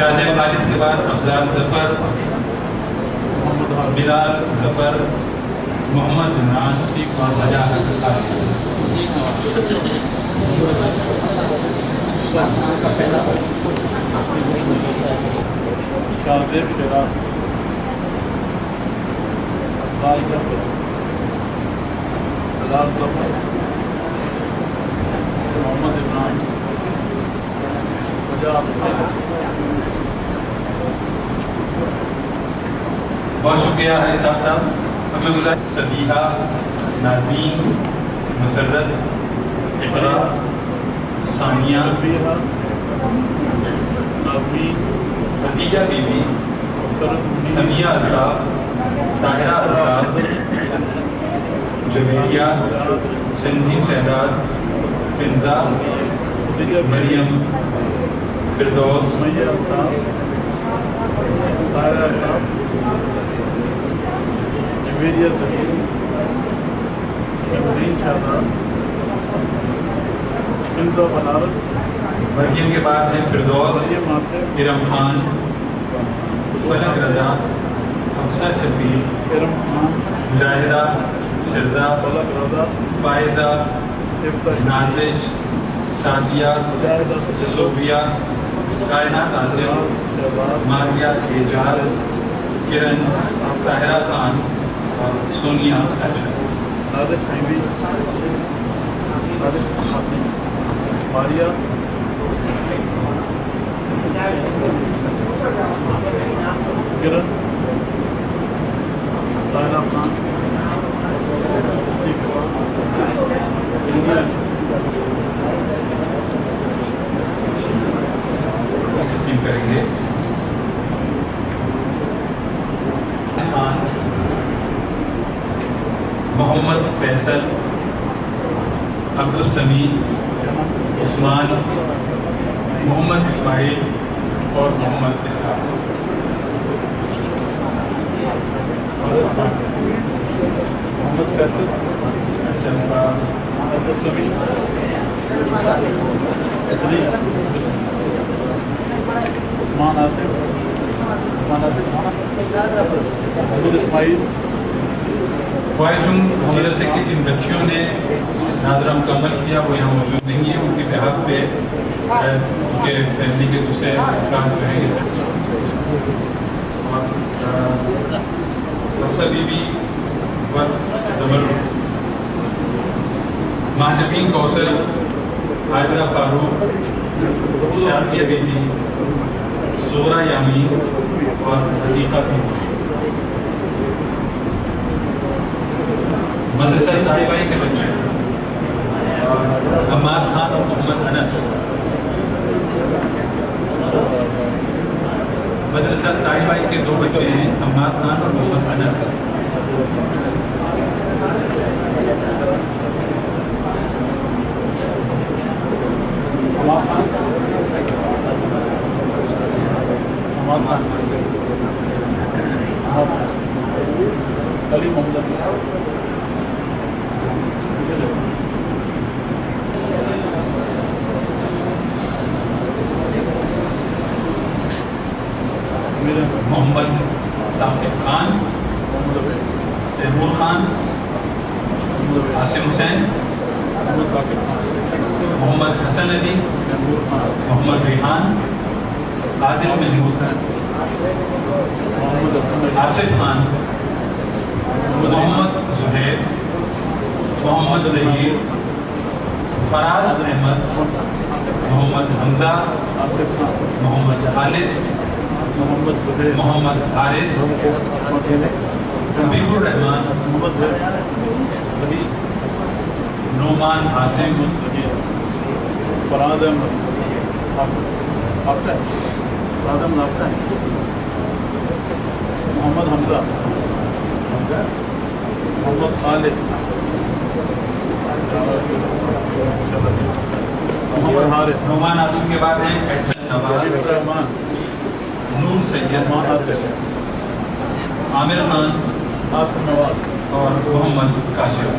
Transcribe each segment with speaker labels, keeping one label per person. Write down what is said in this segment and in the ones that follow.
Speaker 1: شاہجہاں خالد کے بعد افضال ظفر، بلال ظفر، محمد عمران اور وجاہ خالد۔
Speaker 2: شاہزیب شیراز، افضال ظفر، بلال ظفر، محمد عمران، وجاہ خالد۔
Speaker 1: بہت شکریہ ہے صاحب۔ ہمیں گزار صدیحہ، نادین، مسرت، اقرا، ثانیہ،
Speaker 2: نادین،
Speaker 1: خدیجہ بی بی، سمیہ الطاف، طاہرہ الطاف، جویریہ، تنظیم شہزاد، فنزا، مریم، فردوس،
Speaker 2: طاہرہ الطاف، جویریہ ظہیر، شمزین شہزاد، فنزا بنارس،
Speaker 1: مریم کے بعد ہیں فردوس،
Speaker 2: مریم آصف،
Speaker 1: ارم خان، فلک رضا، حفصہ شفیع،
Speaker 2: ارم خان،
Speaker 1: مجاہدہ، شرزا،
Speaker 2: فلک رضا،
Speaker 1: فائزہ،
Speaker 2: حفصہ شفیع،
Speaker 1: نازش، سعدیہ،
Speaker 2: مجاہدہ
Speaker 1: صوفیہ، کائنات آصف،
Speaker 2: شہباز،
Speaker 1: ماریہ اعجاز، کرن، طاہرہ خان اور سونیا ارشد۔
Speaker 2: نازش حیبی، نازش خاتون، ماریہ، کرن، طاہرہ خان،
Speaker 1: تسلیم کریں گے خان، محمد فیصل، عبدالسمیع، عثمان، محمد اسماعیل اور محمد اسحاق۔
Speaker 2: محمد فیصل، عبدالسمیع، ادریس، عثمان آصف، محمد اسماعیل۔
Speaker 1: خواہش ہوں حضرت سے کہ جن بچیوں نے ناظرہ مکمل کیا وہ یہاں موجود نہیں ہے، ان کی بحق پہ ان کے فیملی کے دوسرے افراد جو ہیں حفصہ بی بی و زمرد، مہجبین کوثر، حاجرہ فاروق، شافیہ بی بی، زہرہ یامین اور عتیقہ تھی۔ مدرسہ طالبائی کے بچے عمار خان اور محمد انس، مدرسہ طالبائی کے دو بچے ہیں عمار خان اور محمد انس۔
Speaker 2: عمار خان، علی محمد،
Speaker 1: محمد ثاقب خان، تیمور خان، عاصم حسین، محمد حسن علی، محمد ریحان، عادل محمود، آصف خان، محمد زہیر، محمد ظہیر، فراز احمد، محمد حمزہ، محمد خالد، محمد حارث، حبیب الرحمان، نعمان عاصم،
Speaker 2: فراد احمد، محمد حمزہ، محمد خالد، محمد حارث،
Speaker 1: نعمان عاصم کے بعد ہیں احسن نواز،
Speaker 2: الرحمان،
Speaker 1: نور سید،
Speaker 2: عثمان آصف،
Speaker 1: عامر خان
Speaker 2: آصف نواز
Speaker 1: اور محمد کاشف۔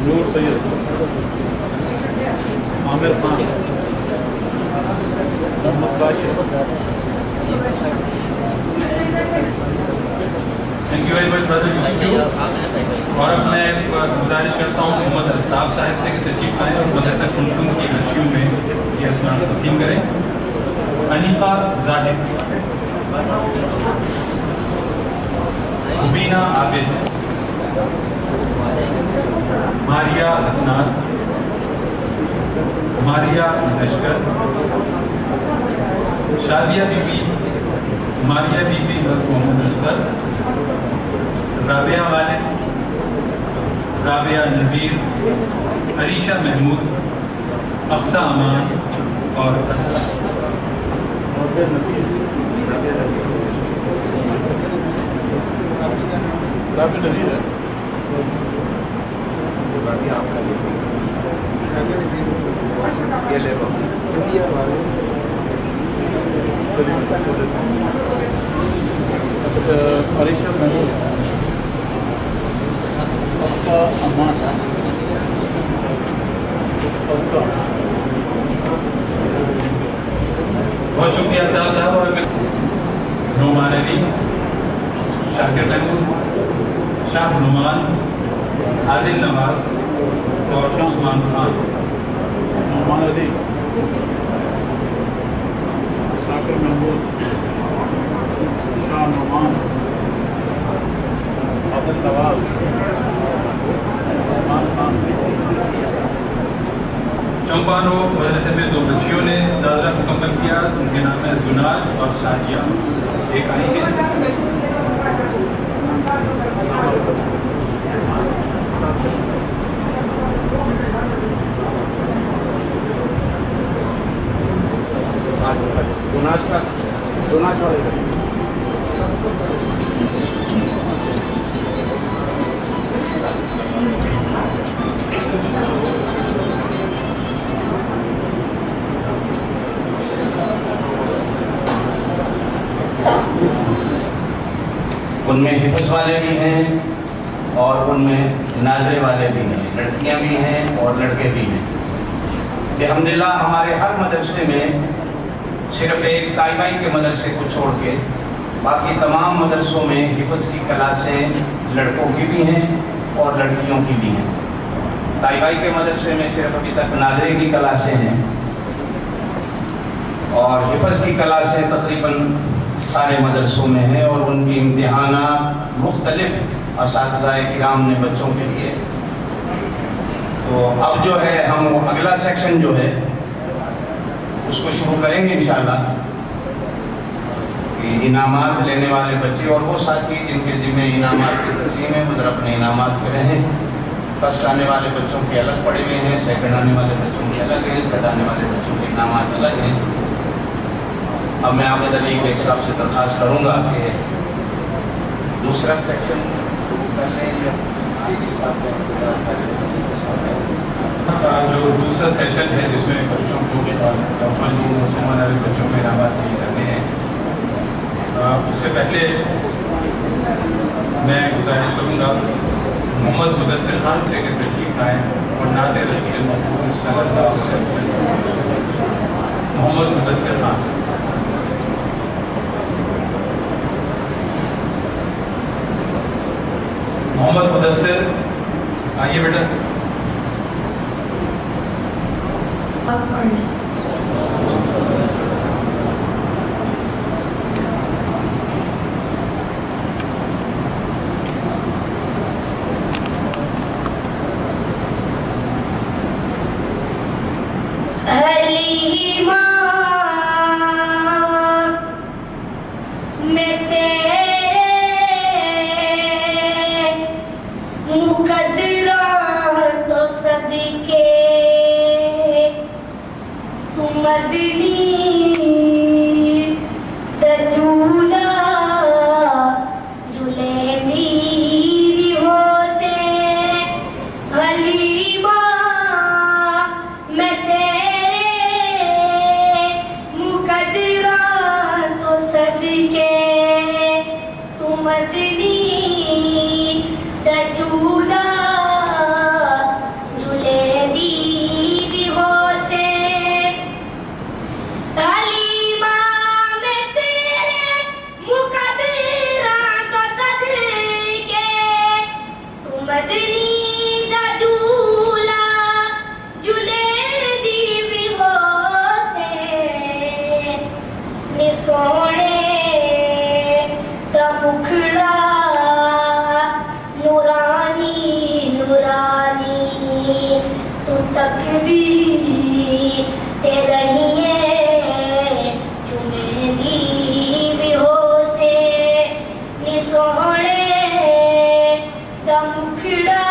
Speaker 2: نور سید، عامر خان، محمد باشر.
Speaker 1: تھینک یو ویری مچ برادر یوسف. اور اب میں گزارش کرتا ہوں محمد الطاف صاحب سے کہ تشریف لائیں اور مدرسہ کنٹون کی بچیوں میں یہ اسناد تقسیم کریں. انیقہ زاہد, مبینہ عابد, ماریا اسناد, ماریا لشکر, شازیہ بی بی, ماریا بی بی محمد اصغر, رابعہ والد, رابعہ نذیر, عریشہ محمود, اقصیٰ امان اور اسرا.
Speaker 2: رابعہ نذیر ہے.
Speaker 3: آپ کا یہ لے لو.
Speaker 2: عریشہ محمود, اقصیٰ امان,
Speaker 1: بہت شکریہ الطاف صاحب. اور نعمان علی, شاکر محمود, شاہ نعمان, عادل نواز اور عثمان خان.
Speaker 2: نعمان علی, شاکر محمود, شاہ نعمان, عادل نواز, عثمان خان.
Speaker 1: چمپانو مدرسے میں 2 بچیوں نے داخلہ مکمل کیا. ان کے نام ہے زناش اور سعدیہ. ایک آئی ہے.
Speaker 3: دوناش والے
Speaker 4: ان میں حفظ والے بھی ہیں اور ان میں ناظرے والے بھی ہیں, لڑکیاں بھی ہیں اور لڑکے بھی ہیں. الحمدللہ ہمارے ہر مدرسے میں صرف ایک طائبائی کے مدرسے کو چھوڑ کے باقی تمام مدرسوں میں حفظ کی کلاسیں لڑکوں کی بھی ہیں اور لڑکیوں کی بھی ہیں. طائبائی کے مدرسے میں صرف ابھی تک ناظرے کی کلاسیں ہیں اور حفظ کی کلاسیں تقریباً سارے مدرسوں میں ہیں اور ان کی امتحانات مختلف اساتذہ کرام نے بچوں کے لیے. تو اب جو ہے ہم اگلا سیکشن جو ہے اس کو شروع کریں گے انشاءاللہ. کہ انعامات لینے والے بچے اور وہ ساتھی جن کے ذمہ انعامات کی تقسیم ہے ادھر اپنے انعامات پہ رہیں. فرسٹ آنے والے بچوں کے الگ پڑے ہوئے ہیں, سیکنڈ آنے والے بچوں کے الگ ہیں, تھرڈ آنے والے بچوں کے انعامات الگ ہیں. اب میں عابد علی کے صاحب سے درخواست کروں گا کہ دوسرا سیکشن شروع کر لیں یا
Speaker 1: جو دوسرا سیشن ہے جس میں بچوں کو بچوں کو انعامات دیے جاتے ہیں, اس سے پہلے میں گزارش کروں گا محمد مدثر خان سے کہ تشریف لائیں اور نعت رسول محمد صلی اللہ علیہ وسلم. محمد مدثر خان. محمد مدثر آئیے بیٹا.
Speaker 5: مدنی دا جھولا جھولے دی بھی ہو سے نی سونے دا مکھڑا نورانی نورانی تو تکبیر تے رہی ہے چنے دی بھی ہو سے نی سونے دا مکھڑا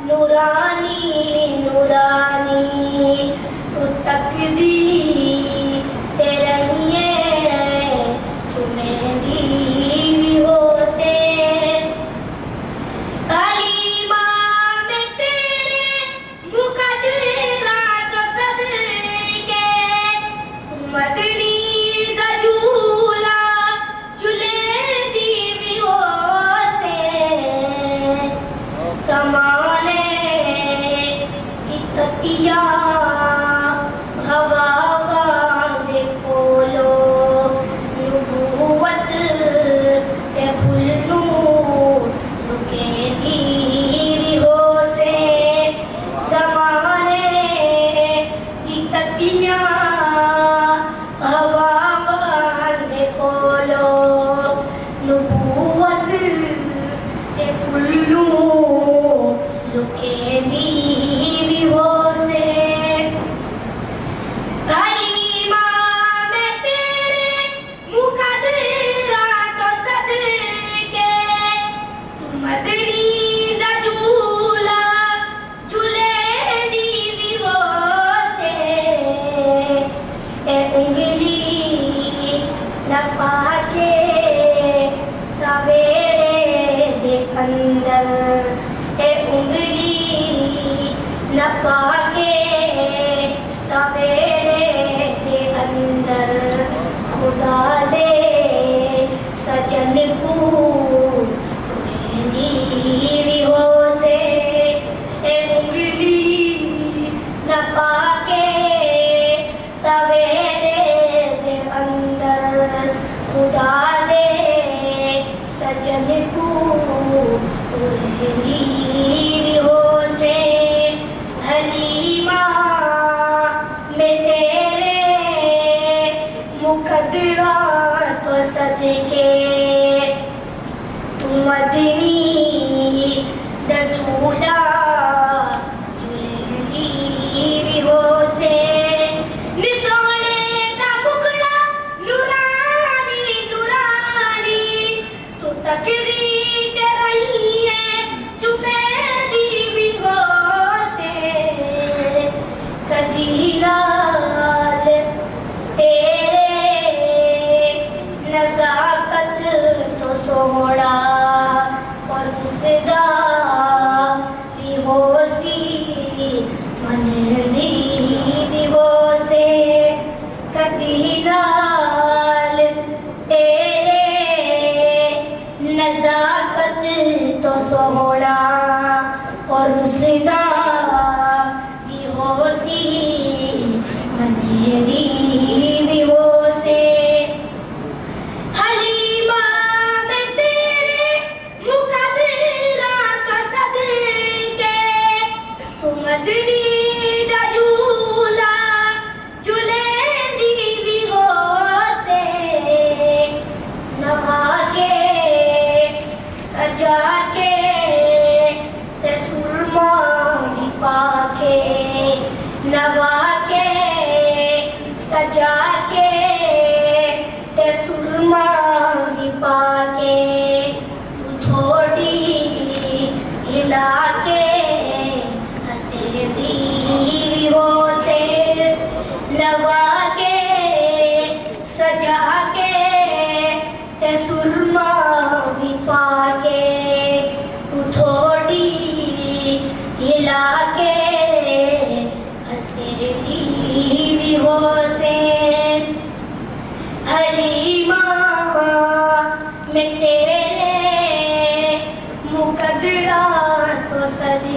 Speaker 5: نورانی نورانی تو تکبیر تے رہی ہے چنے دی بھی ہو سے مدنی دا جھولا جھولے دی بھی ہو سے سمانے جتتیا ہوا واندے کولو نبوت تے پھلنو لکے دی بھی ہو سے سمانے جتتیا ہوا باندے کولو نبوت تے پھلو لکے دی بھی ہو سے حلیمہ میں تیرے مقدرات تو صدقے تو مدنی دا جھولا جھولے دی بھی ہو سے اے انگلی نپا کے تویڑے دے اندر اے انگلی نپا کے تویڑے دے اندر خدا دے سجن کو دی بھی ہو سے اے انگلی نپا کے تویڑے دے اندر خدا دے سجن کو دی بھی ہو سے حلیمہ میں تیرے مقدرات تو صدقے تو مدنی دا جھولا جھولے دی بھی ہو سے نی سونے دا مکھڑا نورانی نورانی تو تکریر دے رہی ہے چمے دی بھی ہو سے کدی لال تیرے نزاکت تو سوڑا اور مصدا بھی ہو سی من دی بھی ہو سے کدی لال تیرے نزاکت تو سوڑا اور مصدا بھی ہو سی من دی بھی ہو سے حلیمہ میں تیرے مقدرات تو صدقے تو مدنی دا جھولا جھولے دی بھی ہو سے نبھا کے سجا کے تے سرما بھی پا کے نوا کے سجا کے تے سرما بھی پا کے تو تھوڑی ہلا کے ہنسے دی بھی ہو سے نوا کے سجا کے تے سرما بھی پا کے تو تھوڑی ہلا کے ہنسے دی بھی ہو سے حلیمہ میں تیرے مقدرات تو صدقے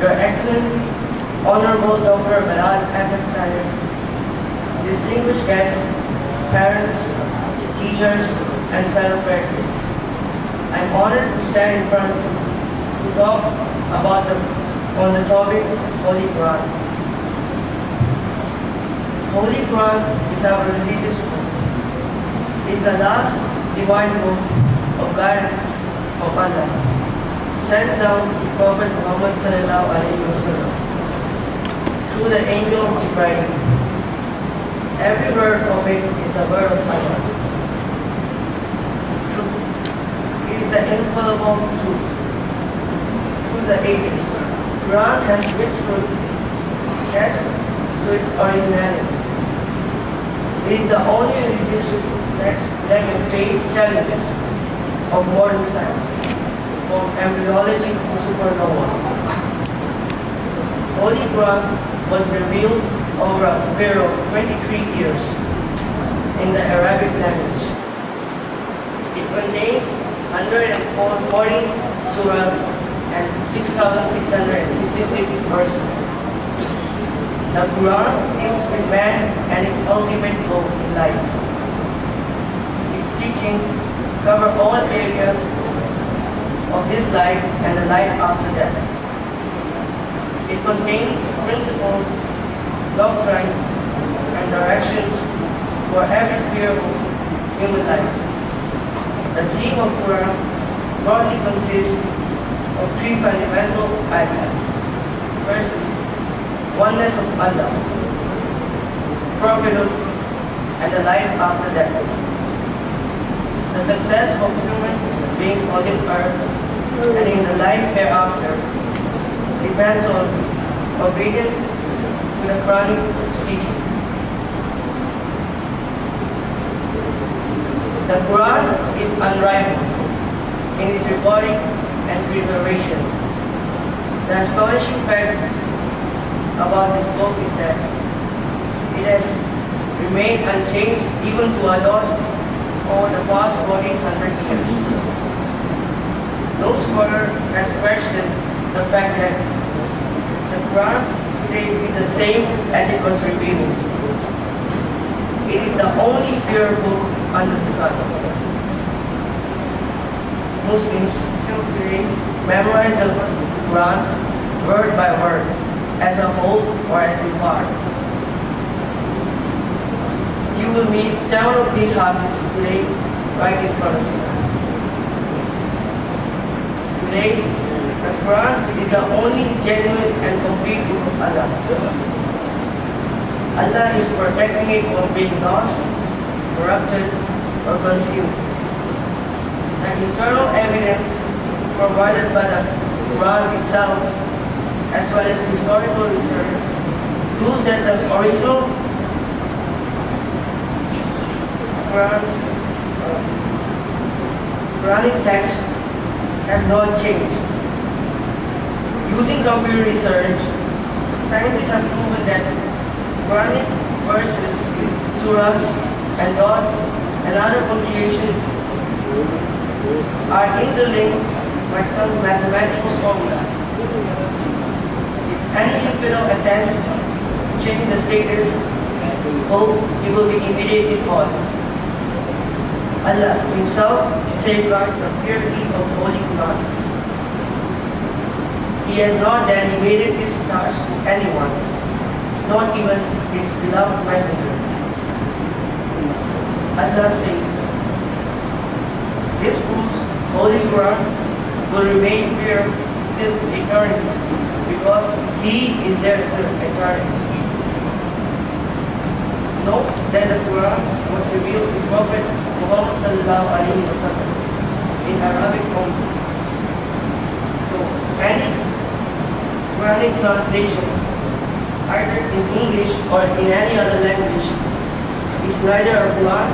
Speaker 6: Your Excellency, Honorable Dr. Bilal Ahmed Saleh, distinguished guests, parents, teachers, and fellow graduates, I am honored to stand in front of you to talk on the topic Holy Quran. Holy Quran is our religious book. It is Allah's divine book of guidance of Allah, sent down to Prophet Muhammad sallallahu alaihi wasallam through the angel of Ibrahim. Every word of it is the word of Allah. Truth. It is the infallible truth. Through the ages, Quran has withstood tests to its originality. It is the only religious text that can face challenges of modern science, from embryology to supernova. Holy Quran was revealed over a period of 23 years in the Arabic language. It contains 140 surahs and 6,666 verses. The Quran deals with man and his ultimate goal in life. Its teaching covers all areas of this life and the life after death. It contains principles, doctrines, and directions for every sphere of human life. The theme of Quran broadly consists of three fundamental ideas. Firstly, oneness of Allah, prophethood, and the life after death. The success of human beings on this earth and in the life hereafter depends on obedience to the Quranic teaching. The Quran is unrivaled in its recording and preservation. The astonishing fact about this book is that it has remained unchanged even to our dawn over the past 1400 years. No scholar has questioned the fact that the Quran today is the same as it was revealed. It is the only pure book under the sun. Muslims till today memorize the Quran word by word, as a whole or as a part. You will meet 7 of these habits today right in front of you. Today, the Quran is the only genuine and complete book of Allah. Allah is protecting it from being lost, corrupted, or consumed. The internal evidence provided by the Quran itself, as well as historical research, proves that the original Quranic text has not changed. Using computer research, scientists have proven that Quranic verses, surahs, and dots, and other punctuations are interlinked by some mathematical formulas. If any infidel attempts to change the status quo, he will be immediately caught. Allah Himself safeguards the purity of Holy Quran. He has not delegated this task to anyone, not even His beloved messenger. Allah says, this proves Holy Quran will remain pure till eternity, because He is there till eternity. Note that the Quran was revealed to Prophet Muhammad sallallahu alaihi wasallam in Arabic only. So any Quranic translation, either in English or in any other language, is neither a Quran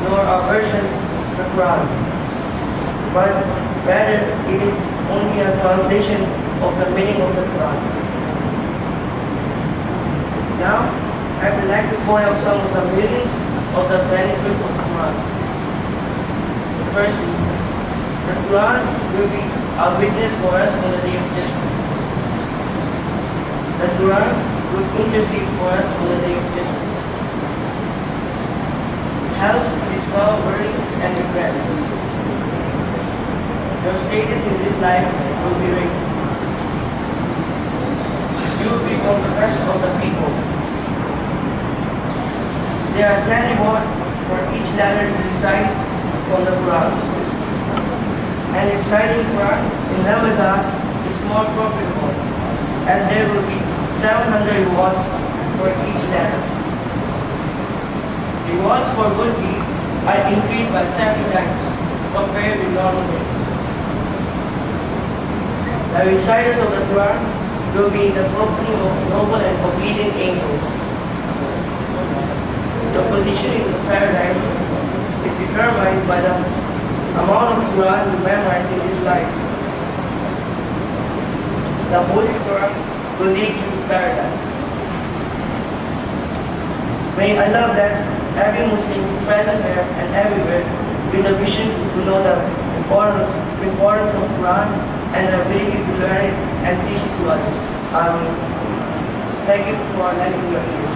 Speaker 6: nor a version of the Quran, but rather it is only a translation of the meaning of the Quran. Now, I would like to point out some of the meanings of the benefits of the Quran. Firstly, the Quran will be a witness for us on the day of judgment. The Quran will intercede for us on the day of judgment. It helps to dispel worries and regrets. Your status in this life will be raised. You will become the best of the people. There are 10 rewards for each letter you recite from the Quran. And reciting Quran in Ramadan is more profitable, as there will be 700 rewards for each letter. Rewards for good deeds are increased by 70 times compared with normal days. The reciters of the Quran will be in the company of noble and obedient angels. The position in the paradise is determined by the amount of Quran you memorize in this life. The Holy Quran will lead you to paradise. May Allah bless every Muslim present here and everywhere with the vision to know the importance of Quran and the ability to learn it and teach it to others. Thank you for lending your ears.